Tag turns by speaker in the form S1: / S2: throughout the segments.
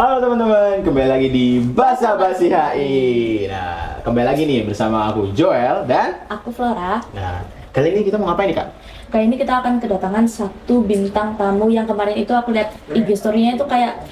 S1: Halo teman-teman, kembali lagi di Basa Basi HI. Nah, kembali lagi nih bersama aku Joel dan
S2: Aku Flora.
S1: nah, kali ini kita mau ngapain nih Kak?
S2: Kali ini kita akan kedatangan satu bintang tamu yang kemarin itu aku lihat IG story-nya itu kayak,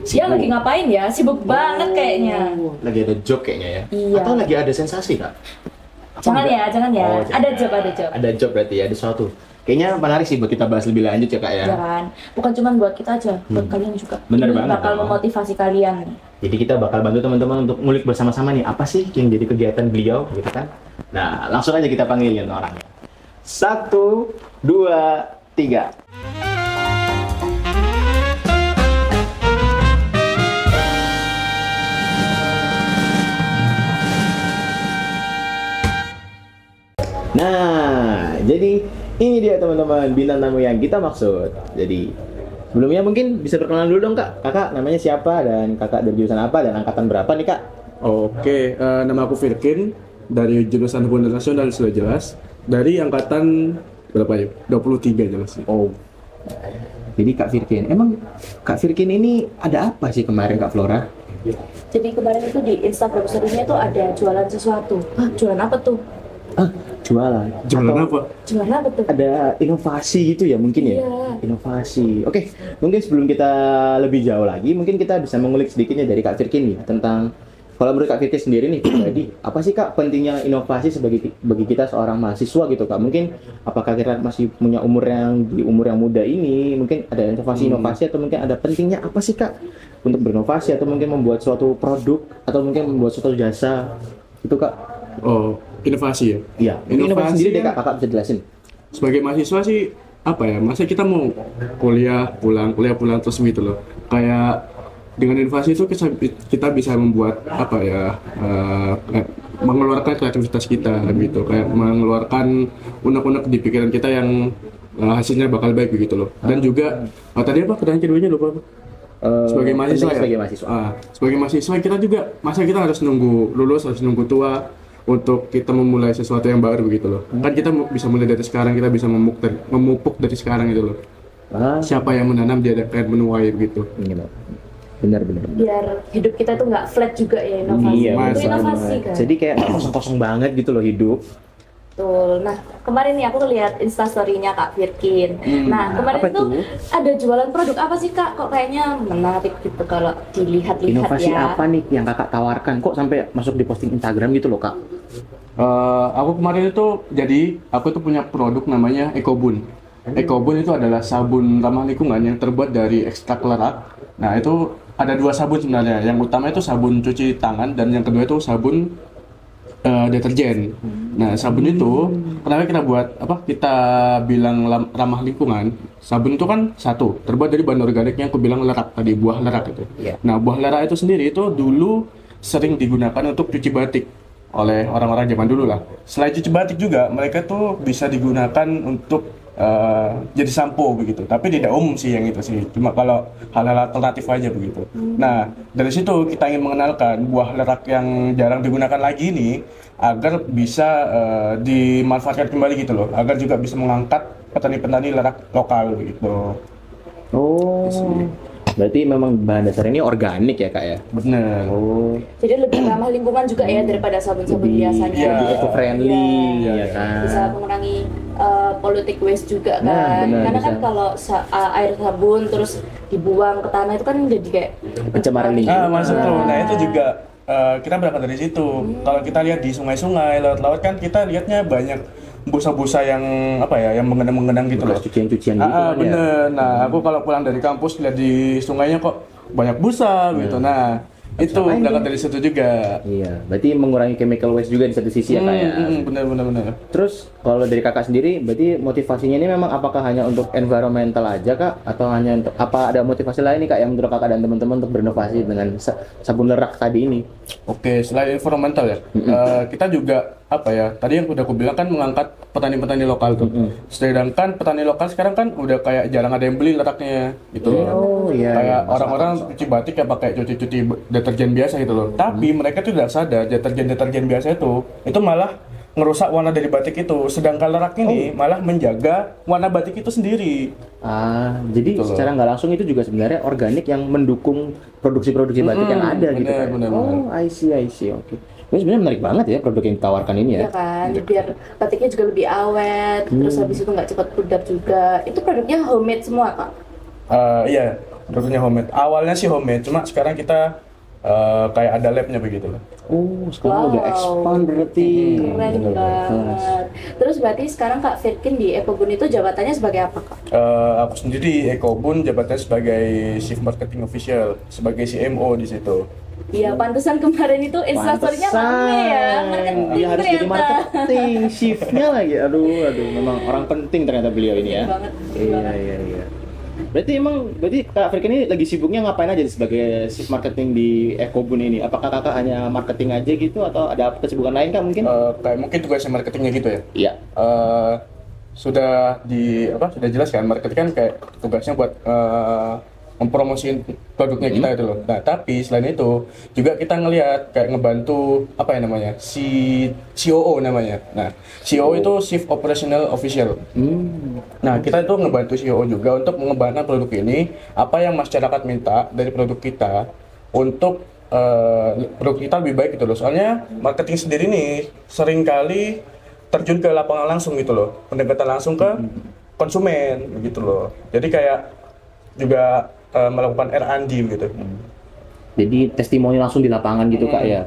S2: dia lagi ngapain ya? Sibuk banget kayaknya.
S1: Lagi ada job kayaknya ya?
S2: Iya.
S1: Atau lagi ada sensasi Kak? Apa
S2: Jangan
S1: enggak?
S2: ya, jangan ya.
S1: Oh,
S2: Ada
S1: jangan.
S2: job, ada job.
S1: Ada job berarti ya, ada sesuatu. Kayaknya menarik sih buat kita bahas lebih lanjut ya Kak ya.
S2: Jangan. Bukan cuma buat kita aja, buat kalian juga.
S1: Bener
S2: Ini
S1: banget
S2: bakal
S1: dong.
S2: memotivasi kalian.
S1: Jadi kita bakal bantu teman-teman untuk ngulik bersama-sama nih apa sih yang jadi kegiatan beliau gitu kan. Nah langsung aja kita panggilin orangnya. 1, 2, 3. Nah jadi ini dia teman-teman bintang tamu yang kita maksud. Jadi sebelumnya mungkin bisa perkenalan dulu dong kak. Kakak namanya siapa dan kakak dari jurusan apa dan angkatan berapa nih kak?
S3: Oke, nama aku Firkin dari jurusan Hubungan Internasional sudah jelas. Dari angkatan berapa ya? 23 jelas.
S1: Oh. Jadi Kak Firkin, emang Kak Firkin ini ada apa sih kemarin Kak Flora?
S2: Jadi kemarin itu di Instagram story-nya itu ada jualan sesuatu. Hah, jualan apa tuh?
S1: Ah, jualan.
S3: Jualan
S1: Atau
S3: apa?
S2: Jualan apa tuh?
S1: Ada inovasi gitu ya mungkin ya?
S2: Iya.
S1: Inovasi. Oke, mungkin sebelum kita lebih jauh lagi, mungkin kita bisa mengulik sedikitnya dari Kak Firkin nih tentang kalau menurut Kak Firkin sendiri nih, pribadi, apa sih Kak pentingnya inovasi bagi kita seorang mahasiswa gitu Kak? Mungkin apakah kita masih punya umur yang muda ini, mungkin ada inovasi atau mungkin ada pentingnya apa sih Kak untuk berinovasi atau mungkin membuat suatu produk atau mungkin membuat suatu jasa itu Kak?
S3: Oh, inovasi ya?
S1: Iya, mungkin inovasi sendiri deh
S3: kan
S1: Kak, Kakak bisa jelasin.
S3: sebagai mahasiswa sih apa ya? Masa kita mau kuliah pulang terus gitu loh. Kayak dengan inovasi itu kita bisa membuat apa ya? Kayak mengeluarkan kreativitas kita gitu, kayak mengeluarkan unek-unek di pikiran kita yang hasilnya bakal baik begitu loh. Dan juga tadi apa? Pertanyaan keduanya lupa apa? Sebagai mahasiswa ya?
S1: Sebagai mahasiswa.
S3: Sebagai mahasiswa kita juga masa kita harus nunggu lulus, harus nunggu tua untuk kita memulai sesuatu yang baru begitu loh. Kan kita bisa mulai dari sekarang, kita bisa memupuk dari sekarang gitu loh. Siapa yang menanam dia akan menuai begitu.
S1: Benar.
S2: Biar hidup kita tuh nggak flat juga ya inovasi.
S1: Iya,
S2: Itu
S3: benar.
S2: inovasi kan.
S1: Jadi kayak kosong-kosong banget gitu loh hidup.
S2: Betul. Nah, kemarin nih aku lihat instastory-nya Kak Firkin. Nah, kemarin
S1: apa
S2: tuh
S1: tuh?
S2: ada jualan produk apa sih Kak? Kok kayaknya menarik gitu kalau dilihat-lihat
S1: Inovasi
S2: ya.
S1: apa nih yang kakak tawarkan? Kok sampai masuk di posting Instagram gitu loh kak?
S3: Aku kemarin itu aku tuh punya produk namanya EcoBun. EcoBun itu adalah sabun ramah lingkungan yang terbuat dari ekstrak lerak. Nah itu ada dua sabun sebenarnya. Yang utama itu sabun cuci tangan dan yang kedua itu sabun deterjen. Nah sabun itu kenapa kita buat kita bilang ramah lingkungan? Sabun itu kan satu terbuat dari bahan organik yang aku bilang lerak tadi, buah lerak itu.
S1: Iya.
S3: Nah buah lerak itu sendiri itu dulu sering digunakan untuk cuci batik oleh orang-orang zaman dulu lah. Selain cuci batik juga mereka tuh bisa digunakan untuk jadi sampo begitu. Tapi tidak umum sih yang itu sih. Cuma kalau hal-hal alternatif aja begitu. Nah dari situ kita ingin mengenalkan buah lerak yang jarang digunakan lagi ini agar bisa dimanfaatkan kembali gitu loh. Agar juga bisa mengangkat petani-petani lerak lokal begitu.
S1: Oh, berarti memang bahan dasar ini organik ya kak ya?
S3: Bener.
S1: Oh,
S2: Jadi lebih ramah lingkungan juga ya daripada sabun-sabun biasanya.
S3: iya,
S1: lebih eco-friendly
S2: Iya,
S1: ya kan?
S2: bisa mengurangi politik waste juga kan.
S1: Nah, benar,
S2: Karena kan
S1: bisa.
S2: kalau air sabun terus dibuang ke tanah itu kan jadi kayak
S1: Pencemaran lingkungan.
S3: Masuk tuh. Nah itu juga kita berangkat dari situ. Kalau kita lihat di sungai-sungai, laut-laut kan kita lihatnya banyak busa-busa yang yang mengenang-mengenang gitu loh.
S1: Bekas cucian-cucian gitu kan ya?
S3: Bener. Nah aku kalau pulang dari kampus lihat di sungainya kok banyak busa gitu. Nah itu
S1: Sama
S3: berangkat
S1: itu.
S3: dari situ juga.
S1: Iya, berarti mengurangi chemical waste juga di satu sisi ya kak ya?
S3: Bener.
S1: Terus kalau dari kakak sendiri, berarti motivasinya ini memang apakah hanya untuk environmental aja kak? Atau hanya untuk, apa ada motivasi lain nih kak yang menurut kakak dan teman-teman untuk berinovasi dengan sabun lerak tadi ini?
S3: Oke, selain environmental ya, kita juga tadi yang udah aku bilang kan mengangkat petani-petani lokal tuh. Sedangkan petani lokal sekarang kan udah kayak jarang ada yang beli leraknya gitu loh.
S1: Oh iya.
S3: Kayak
S1: iya.
S3: orang-orang cuci batik ya pakai cuci deterjen biasa gitu loh. Tapi mereka tuh tidak sadar deterjen biasa itu malah ngerusak warna dari batik itu, sedangkan lerak ini malah menjaga warna batik itu sendiri.
S1: Jadi
S3: Betul.
S1: secara nggak langsung itu juga sebenarnya organik yang mendukung produksi-produksi batik yang ada gitu kan.
S3: benar.
S1: I see, oke. Ini sebenarnya menarik banget ya produk yang ditawarkan ini ya.
S2: Iya kan, biar batiknya juga lebih awet, terus habis itu nggak cepat pudar juga. Itu produknya homemade semua kak?
S3: Iya, produknya homemade. Awalnya sih homemade, cuma sekarang kita kayak ada labnya begitu loh.
S1: Sekarang udah expand berarti.
S2: Keren banget. Terus berarti sekarang Kak Firkin di Ekobun itu jabatannya sebagai apa Kak?
S3: Aku sendiri di Ekobun jabatannya sebagai Chief Marketing Official, sebagai CMO di situ.
S2: Iya, pantesan kemarin itu instastorynya rame ya, marketing
S1: Iya, harus jadi
S2: ternyata.
S1: marketing, shiftnya lagi. Aduh, memang orang penting ternyata beliau ini ya.
S2: Banget.
S1: Iya. Berarti Kak Firkin ini lagi sibuknya ngapain aja sebagai chief marketing di Ekobun ini? Apakah kakak hanya marketing aja gitu atau ada kesibukan lain kak mungkin?
S3: Kayak mungkin tugasnya marketingnya gitu ya.
S1: Iya.
S3: Sudah jelas kan, marketing kan kayak tugasnya buat mempromosiin produknya kita itu loh. Nah, tapi selain itu juga kita ngelihat kayak ngebantu apa ya namanya? COO namanya. Nah, COO itu Chief Operational Official. Nah, kita itu ngebantu COO juga untuk mengembangkan produk ini, apa yang masyarakat minta dari produk kita untuk produk kita lebih baik gitu loh. Soalnya marketing sendiri nih seringkali terjun ke lapangan langsung gitu loh, pendekatan langsung ke konsumen gitu loh. Jadi kayak juga melakukan R&D gitu.
S1: Jadi testimoni langsung di lapangan gitu kak ya?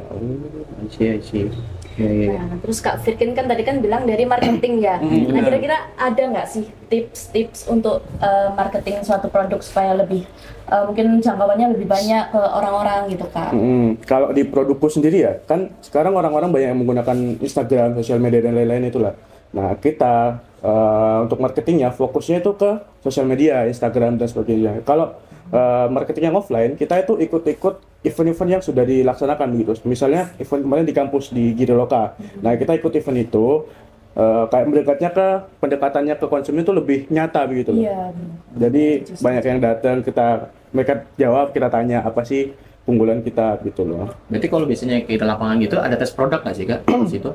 S1: I see. Iya.
S2: Nah, terus Kak Firkin kan tadi kan bilang dari marketing ya. Nah, kira-kira ada nggak sih tips-tips untuk marketing suatu produk supaya lebih mungkin jangkauannya lebih banyak ke orang-orang gitu Kak?
S3: Kalau di produkku sendiri ya, kan sekarang orang-orang banyak yang menggunakan Instagram, sosial media dan lain-lain itulah. Nah, kita untuk marketingnya fokusnya itu ke sosial media, Instagram dan sebagainya. Kalau marketing yang offline, kita itu ikut-ikut event-event yang sudah dilaksanakan gitu. Misalnya event kemarin di kampus di Giriloka. Nah, kita ikut event itu kayak pendekatannya ke konsumen itu lebih nyata begitu loh.
S2: Iya.
S3: Jadi banyak yang datang, mereka jawab, kita tanya apa sih unggulan kita gitu loh.
S1: Berarti kalau biasanya kita lapangan gitu ada tes produk nggak sih kak di situ?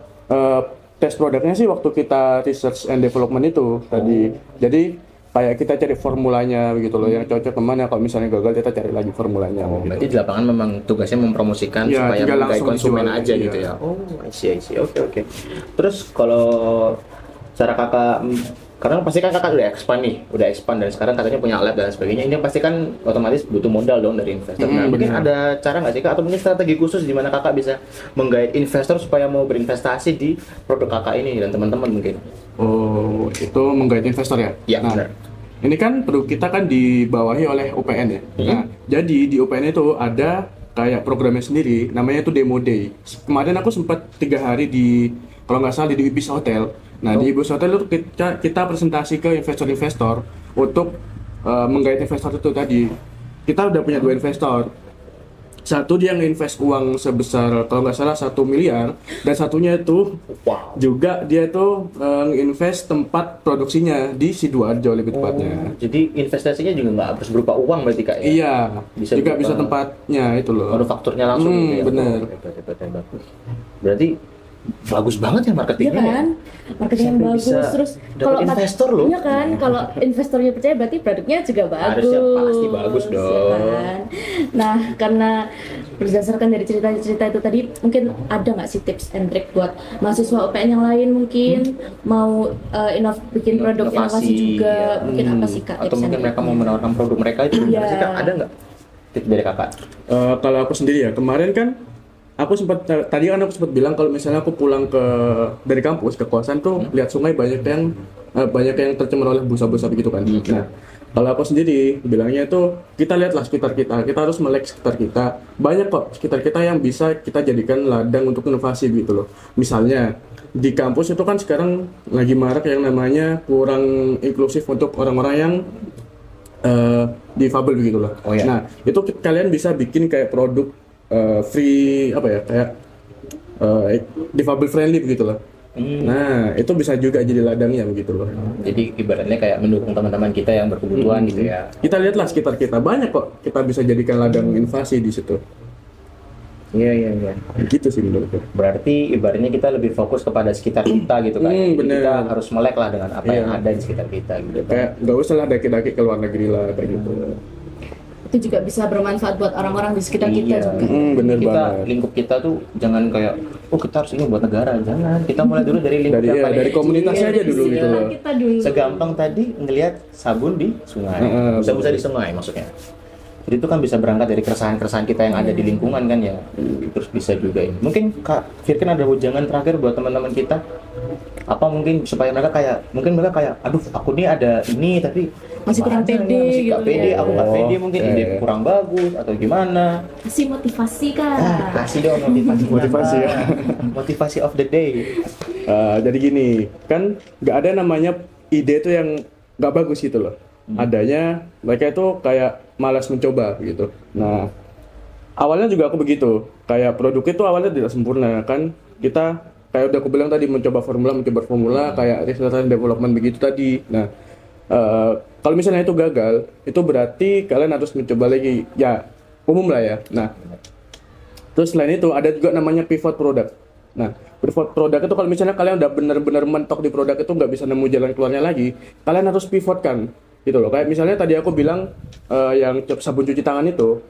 S3: Tes produknya sih waktu kita research and development itu tadi. Jadi kayak kita cari formulanya begitu loh, yang cocok kemana. Kalau misalnya gagal kita cari lagi formulanya. Gitu.
S1: Berarti di lapangan memang tugasnya mempromosikan
S3: Ya,
S1: supaya
S3: tinggal
S1: menggait
S3: langsung
S1: konsumen
S3: dijual,
S1: aja
S3: iya.
S1: gitu ya. I see. Oke. Terus kalau cara kakak, karena pasti kan kakak udah expand dan sekarang katanya punya lab dan sebagainya. Ini pasti kan otomatis butuh modal dong dari investor. Nah, mungkin
S3: benar.
S1: ada cara nggak sih kak, atau mungkin strategi khusus di mana kakak bisa menggait investor supaya mau berinvestasi di produk kakak ini dan teman-teman mungkin?
S3: Oh, itu menggait investor ya?
S1: Iya,
S3: Nah,
S1: benar.
S3: ini kan produk kita kan dibawahi oleh UPN ya. Nah, jadi di UPN itu ada kayak programnya sendiri, namanya itu Demo Day. Kemarin aku sempat 3 hari kalau nggak salah di Ibis Hotel. Nah, di Ibis Hotel itu kita presentasi ke investor-investor untuk menggait investor itu tadi. Kita udah punya 2 investor. Satu dia nge-invest uang sebesar kalau nggak salah 1 miliar, dan satunya itu juga dia tuh nge-invest tempat produksinya di Sidoarjo lebih tepatnya.
S1: Jadi investasinya juga nggak harus berupa uang berarti kak ya?
S3: Iya,
S1: Bisa
S3: juga
S1: berupa
S3: bisa tempatnya itu loh.
S1: Manufakturnya langsung gitu ya?
S3: bener.
S1: Hebat. Berarti bagus banget ya
S2: Iya
S1: marketingnya ya?
S2: kan, marketing yang
S1: Sampai
S2: bagus.
S1: bisa
S2: Terus
S1: dapet investor loh.
S2: Iya kan, kalau investornya percaya berarti produknya juga bagus.
S1: Harusnya pasti bagus
S2: ya
S1: dong.
S2: kan? Nah, karena berdasarkan dari cerita-cerita itu tadi, mungkin ada nggak sih tips and trick buat mahasiswa UPN yang lain mungkin mau bikin produk inovasi juga,
S1: ya.
S2: mungkin apa sih kak?
S1: Atau
S2: tips and
S1: mungkin
S2: trick?
S1: mereka mau menawarkan produk mereka itu gimana
S2: Iya.
S1: sih kak? Ada nggak tips dari kakak?
S3: Kalau aku sendiri ya, kemarin kan aku sempat bilang kalau misalnya aku pulang dari kampus ke kosan tuh lihat sungai banyak yang tercemar oleh busa-busa begitu kan. Nah, kalau aku sendiri bilangnya itu kita lihatlah sekitar kita harus melek sekitar kita. Banyak kok sekitar kita yang bisa kita jadikan ladang untuk inovasi gitu loh. Misalnya di kampus itu kan sekarang lagi marak yang namanya kurang inklusif untuk orang-orang yang difabel begitu loh.
S1: Oh, iya.
S3: Nah, itu kalian bisa bikin kayak produk free apa ya, kayak difabel friendly begitu loh. Nah, itu bisa juga jadi ladangnya begitu loh.
S1: Jadi ibaratnya kayak mendukung teman-teman kita yang berkebutuhan gitu ya.
S3: Kita lihatlah sekitar kita banyak kok kita bisa jadikan ladang inovasi di situ.
S1: Iya, iya, iya.
S3: Gitu sih menurutku.
S1: Berarti ibaratnya kita lebih fokus kepada sekitar kita gitu kan. Jadi
S3: bener.
S1: kita harus melek lah dengan apa yang
S3: Iya.
S1: ada di sekitar kita gitu kan.
S3: Kayak nggak usah lah daki-daki ke luar negeri lah kayak gitu.
S2: Itu juga bisa bermanfaat buat orang-orang di sekitar kita
S1: Iya.
S2: juga.
S3: Bener
S1: Kita
S3: banget.
S1: lingkup kita tuh jangan kayak oh kita harus ini buat negara, jangan. Kita mulai dulu dari lingkup
S3: Dari
S1: yang
S3: ya,
S1: paling
S3: dari
S1: kecil.
S3: komunitasnya aja dulu gitu loh.
S2: Kita dulu.
S1: Segampang tadi ngelihat sabun di sungai, busa-busa di sungai maksudnya. Jadi itu kan bisa berangkat dari keresahan-keresahan kita yang ada di lingkungan kan ya. Terus bisa juga ini. Mungkin Kak Firkin ada wejangan terakhir buat teman-teman kita. Apa mungkin supaya mereka kayak aduh aku nih ada ini tapi
S2: Masih kurang
S1: gimana ya?
S2: pede
S1: Masih nggak
S2: gitu
S1: pede,
S2: ya.
S1: aku nggak pede mungkin
S3: Iya,
S1: ide
S3: iya.
S1: kurang bagus atau gimana.
S2: Kasih motivasi Kak.
S1: Kasih dong motivasi.
S3: Motivasi ya.
S1: Motivasi of the day.
S3: Jadi gini, kan nggak ada namanya ide itu yang nggak bagus gitu loh. Adanya mereka itu kayak malas mencoba gitu. Nah, awalnya juga aku begitu. Kayak produk itu awalnya tidak sempurna kan. Kita kayak udah aku bilang tadi mencoba formula kayak research and development begitu tadi. Nah, kalau misalnya itu gagal, itu berarti kalian harus mencoba lagi. Ya, umum lah ya. Nah, terus selain itu ada juga namanya pivot product. Nah, pivot product itu kalau misalnya kalian udah benar-benar mentok di produk itu nggak bisa nemu jalan keluarnya lagi, kalian harus pivotkan gitu loh. Kayak misalnya tadi aku bilang yang sabun cuci tangan itu.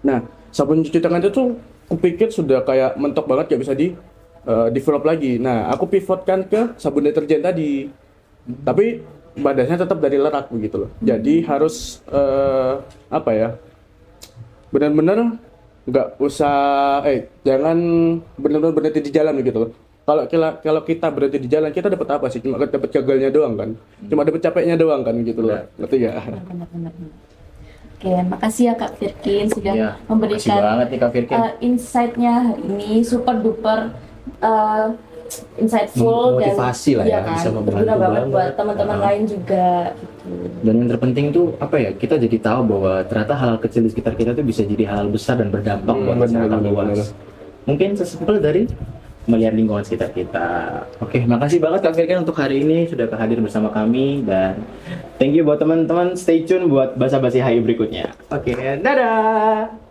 S3: Nah, sabun cuci tangan itu tuh kupikir sudah kayak mentok banget gak bisa di develop lagi. Nah, aku pivotkan ke sabun deterjen tadi. Tapi badannya tetap dari lerak begitu loh. Jadi harus apa ya? Benar-benar nggak usah jangan benar-benar berhenti di jalan gitu loh. Kalau kita berhenti di jalan, kita dapat apa sih? Cuma dapat gagalnya doang kan. Cuma dapat capeknya doang kan gitu loh. Ngerti ya?
S2: Benar-benar. Oke, makasih ya Kak Firkin sudah
S1: Iya, makasih
S2: memberikan
S1: banget nih Kak Firkin.
S2: insight-nya hari ini super duper insightful
S1: Memotivasi lah ya,
S2: iya kan,
S1: bisa membantu
S2: berguna banget
S1: banget.
S2: buat teman-teman lain juga gitu.
S1: Dan yang terpenting tuh apa ya, kita jadi tahu bahwa ternyata hal kecil di sekitar kita tuh bisa jadi hal besar dan berdampak buat masyarakat luas. Mungkin sesimpel dari melihat lingkungan sekitar kita. Oke, makasih banget Kak Firkin untuk hari ini sudah hadir bersama kami, dan thank you buat teman-teman, stay tune buat basa-basi HI berikutnya. Oke, dadah.